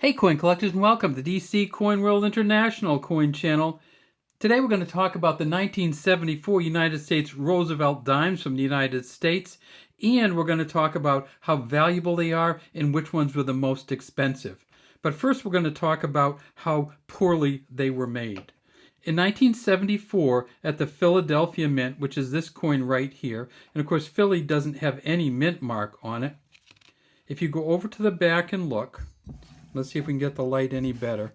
Hey coin collectors, and welcome to DC Coin World International Coin Channel. Today we're going to talk about the 1974 United States Roosevelt dimes from the United States, and we're going to talk about how valuable they are and which ones were the most expensive. But first we're going to talk about how poorly they were made. In 1974, at the Philadelphia Mint, which is this coin right here, and of course Philly doesn't have any mint mark on it. If you go over to the back and look, let's see if we can get the light any better.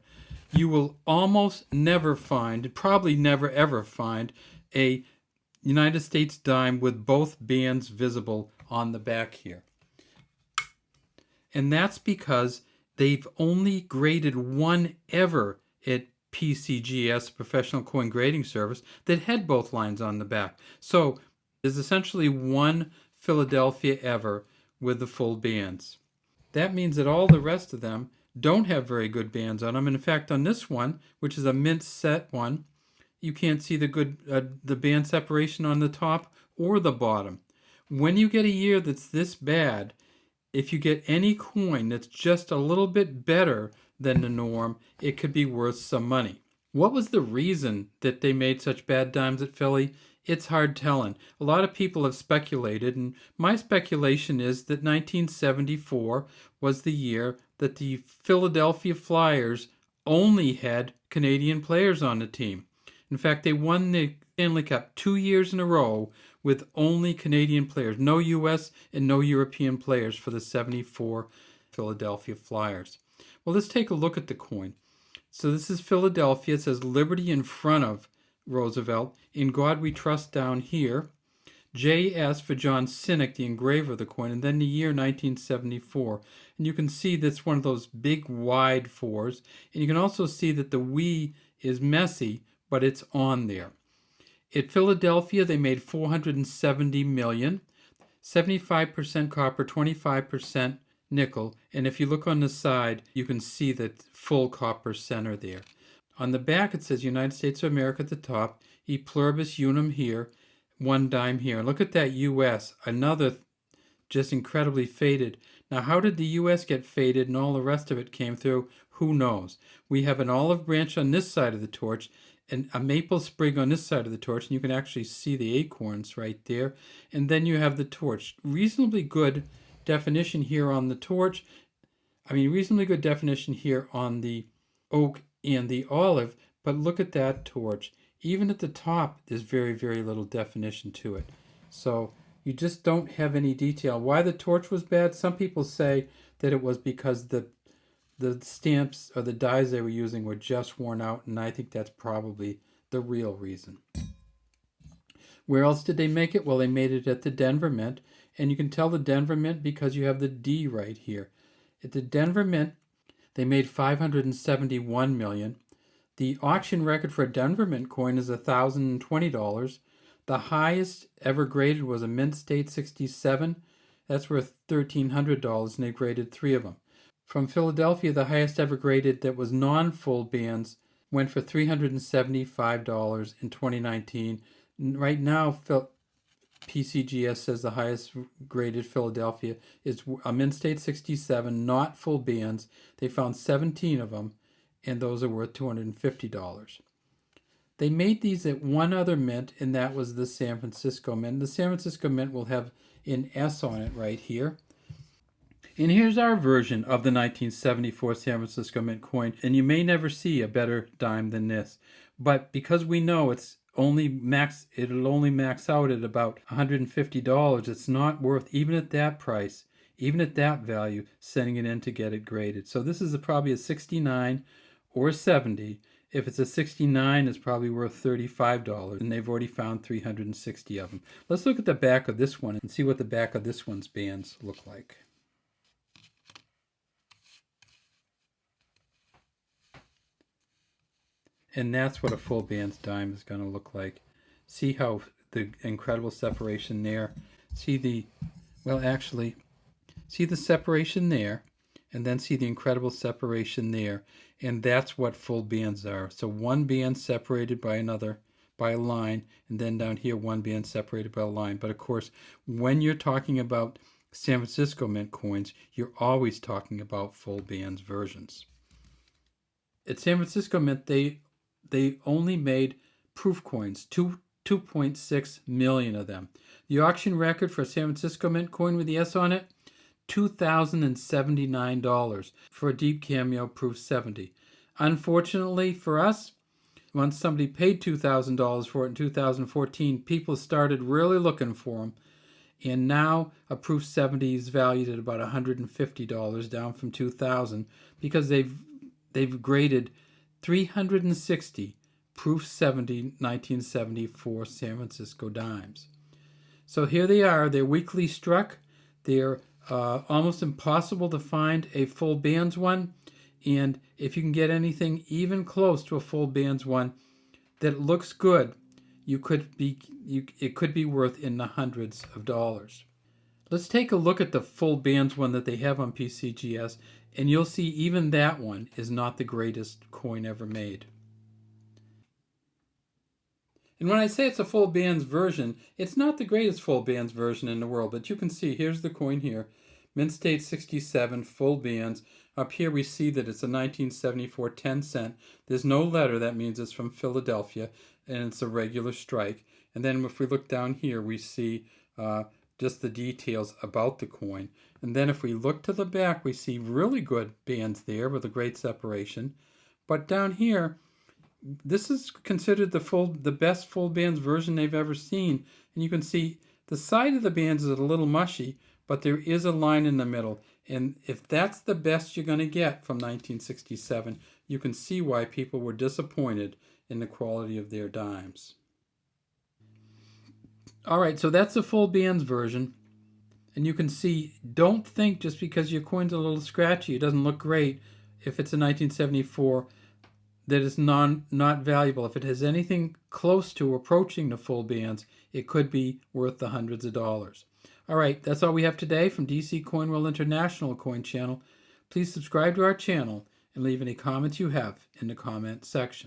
You will almost never find, probably never ever find, a United States dime with both bands visible on the back here. And that's because they've only graded one ever at PCGS, Professional Coin Grading Service, that had both lines on the back. So there's essentially one Philadelphia ever with the full bands. That means that all the rest of them don't have very good bands on them. And in fact, on this one, which is a mint set one, you can't see the band separation on the top or the bottom. When you get a year that's this bad, if you get any coin that's just a little bit better than the norm, it could be worth some money. What was the reason that they made such bad dimes at Philly? It's hard telling. A lot of people have speculated, and my speculation is that 1974 was the year that the Philadelphia Flyers only had Canadian players on the team. In fact, they won the Stanley Cup 2 years in a row with only Canadian players, no U.S. and no European players for the 74 Philadelphia Flyers. Well, let's take a look at the coin. So this is Philadelphia. It says Liberty in front of Roosevelt. In God We Trust down here. JS for John Sinek, the engraver of the coin, and then the year 1974. And you can see that's one of those big wide fours. And you can also see that the we is messy, but it's on there. At Philadelphia, they made $470 million, 75% copper, 25% nickel. And if you look on the side, you can see that full copper center there. On the back, it says United States of America at the top, E pluribus unum here, one dime here. And look at that U.S., another just incredibly faded. Now, how did the U.S. get faded and all the rest of it came through? Who knows? We have an olive branch on this side of the torch and a maple sprig on this side of the torch, and you can actually see the acorns right there. And then you have the torch. Reasonably good definition here on the torch. Reasonably good definition here on the oak and the olive, but look at that torch. Even at the top, there's very, very little definition to it. So you just don't have any detail. Why the torch was bad? Some people say that it was because the stamps or the dies they were using were just worn out, and I think that's probably the real reason. Where else did they make it? Well, they made it at the Denver Mint, and you can tell the Denver Mint because you have the D right here. At the Denver Mint, they made $571 million. The auction record for a Denver Mint coin is $1,020. The highest ever graded was a Mint State 67. That's worth $1,300, and they graded 3 of them. From Philadelphia, the highest ever graded that was non-full bands went for $375 in 2019. Right now, PCGS says the highest graded Philadelphia is a Mint State 67, not full bands. They found 17 of them, and those are worth $250. They made these at one other mint, and that was the San Francisco Mint. The San Francisco Mint will have an S on it right here. And here's our version of the 1974 San Francisco Mint coin, and you may never see a better dime than this. But because we know it'll only max out at about $150, it's not worth, even at that price, even at that value, sending it in to get it graded. So this is probably a 69 or 70. If it's a 69, it's probably worth $35, and they've already found 360 of them. Let's look at the back of this one and see what the back of this one's bands look like. And that's what a full bands dime is going to look like. See how the incredible separation there. See the separation there, and then see the incredible separation there. And that's what full bands are. So one band separated by another, by a line, and then down here one band separated by a line. But of course, when you're talking about San Francisco Mint coins, you're always talking about full bands versions. At San Francisco Mint, they only made proof coins, 2.6 million of them. The auction record for a San Francisco Mint coin with the S on it, $2,079 for a deep cameo proof 70. Unfortunately for us, once somebody paid $2,000 for it in 2014, people started really looking for them. And now a proof 70 is valued at about $150, down from $2,000, because they've graded 360 proof 70 1974 San Francisco dimes. So here they are. They're weakly struck. They're almost impossible to find a full bands one. And if you can get anything even close to a full bands one that looks good, it could be worth in the hundreds of dollars. Let's take a look at the full bands one that they have on PCGS, and you'll see even that one is not the greatest coin ever made. And when I say it's a full bands version, it's not the greatest full bands version in the world, but you can see here's the coin here, mint state 67, full bands. Up here we see that it's a 1974 10 cent. There's no letter, that means it's from Philadelphia, and it's a regular strike. And then if we look down here, we see just the details about the coin. And then if we look to the back, we see really good bands there with a great separation. But down here, this is considered the best full bands version they've ever seen. And you can see the side of the bands is a little mushy, but there is a line in the middle. And if that's the best you're going to get from 1967, you can see why people were disappointed in the quality of their dimes. All right, so that's the full bands version. And you can see, don't think just because your coin's a little scratchy, it doesn't look great, if it's a 1974, that it's not valuable. If it has anything close to approaching the full bands, it could be worth the hundreds of dollars. All right, that's all we have today from DC Coin World International Coin Channel. Please subscribe to our channel and leave any comments you have in the comment section.